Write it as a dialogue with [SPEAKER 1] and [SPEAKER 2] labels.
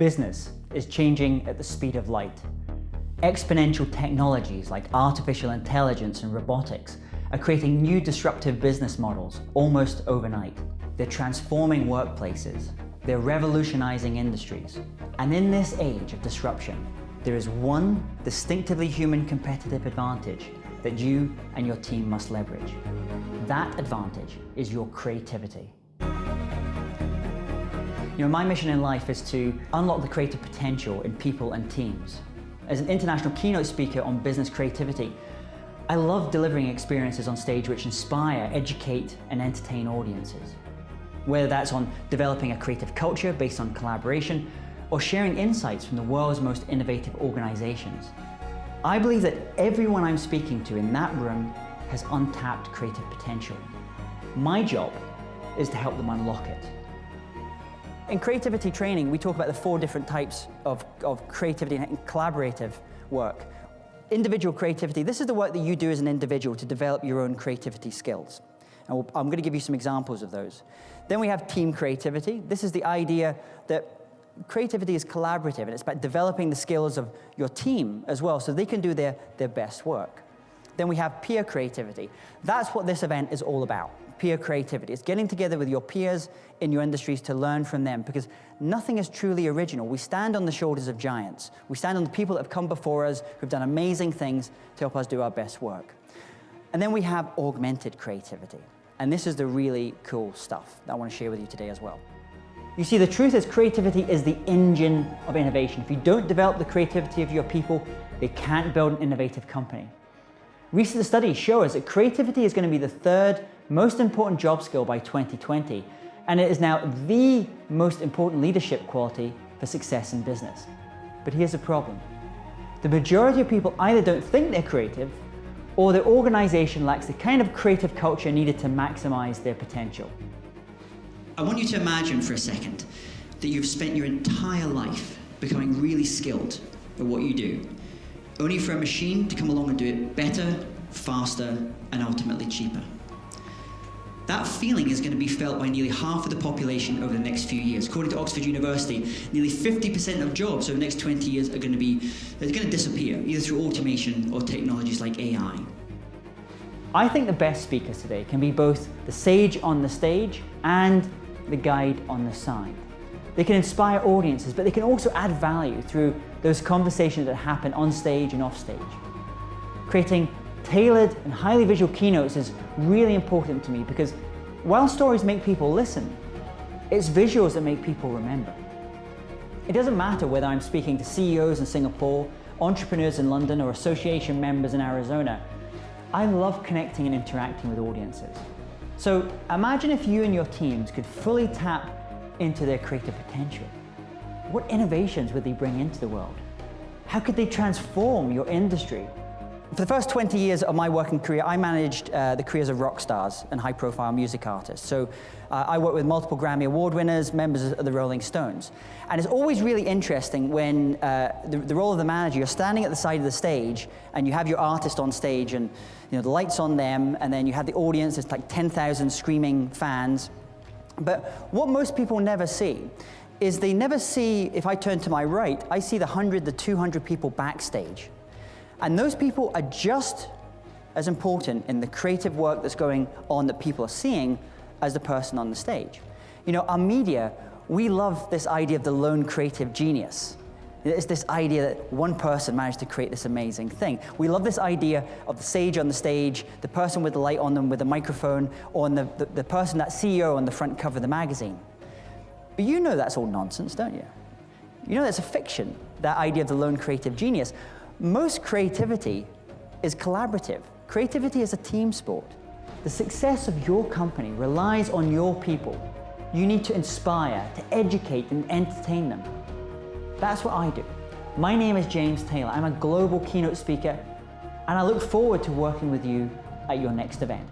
[SPEAKER 1] Business is changing at the speed of light. Exponential technologies like artificial intelligence and robotics are creating new disruptive business models almost overnight. They're transforming workplaces. They're revolutionizing industries. And in this age of disruption, there is one distinctively human competitive advantage that you and your team must leverage. That advantage is your creativity. My mission in life is to unlock the creative potential in people and teams. As an international keynote speaker on business creativity, I love delivering experiences on stage which inspire, educate, and entertain audiences. Whether that's on developing a creative culture based on collaboration, or sharing insights from the world's most innovative organizations. I believe that everyone I'm speaking to in that room has untapped creative potential. My job is to help them unlock it. In creativity training, we talk about the 4 different types of creativity and collaborative work. Individual creativity, this is the work that you do as an individual to develop your own creativity skills. And I'm going to give you some examples of those. Then we have team creativity. This is the idea that creativity is collaborative, and it's about developing the skills of your team as well so they can do their best work. Then we have peer creativity. That's what this event is all about. Peer creativity. It's getting together with your peers in your industries to learn from them, because nothing is truly original. We stand on the shoulders of giants. We stand on the people that have come before us, who've done amazing things to help us do our best work. And then we have augmented creativity. And this is the really cool stuff that I want to share with you today as well. You see, the truth is creativity is the engine of innovation. If you don't develop the creativity of your people, they can't build an innovative company. Recent studies show us that creativity is going to be the 3rd most important job skill by 2020, and it is now the most important leadership quality for success in business. But here's the problem. The majority of people either don't think they're creative, or their organization lacks the kind of creative culture needed to maximize their potential.
[SPEAKER 2] I want you to imagine for a second that you've spent your entire life becoming really skilled at what you do, only for a machine to come along and do it better, faster, and ultimately cheaper. That feeling is going to be felt by nearly half of the population over the next few years. According to Oxford University, nearly 50% of jobs over the next 20 years are going to disappear, either through automation or technologies like AI.
[SPEAKER 1] I think the best speakers today can be both the sage on the stage and the guide on the side. They can inspire audiences, but they can also add value through those conversations that happen on stage and off stage. Creating tailored and highly visual keynotes is really important to me, because while stories make people listen, it's visuals that make people remember. It doesn't matter whether I'm speaking to CEOs in Singapore, entrepreneurs in London, or association members in Arizona. I love connecting and interacting with audiences. So imagine if you and your teams could fully tap into their creative potential. What innovations would they bring into the world? How could they transform your industry? For the first 20 years of my working career, I managed the careers of rock stars and high-profile music artists. So I worked with multiple Grammy Award winners, members of the Rolling Stones. And it's always really interesting when the role of the manager, you're standing at the side of the stage, and you have your artist on stage, and the light's on them, and then you have the audience, it's like 10,000 screaming fans. But what most people never see is they never see, if I turn to my right, I see the 100, the 200 people backstage. And those people are just as important in the creative work that's going on that people are seeing as the person on the stage. Our media, we love this idea of the lone creative genius. It's this idea that one person managed to create this amazing thing. We love this idea of the sage on the stage, the person with the light on them with the microphone, or the person, that CEO on the front cover of the magazine. But that's all nonsense, don't you? That's a fiction, that idea of the lone creative genius. Most creativity is collaborative. Creativity is a team sport. The success of your company relies on your people. You need to inspire, to educate, and entertain them. That's what I do. My name is James Taylor. I'm a global keynote speaker, and I look forward to working with you at your next event.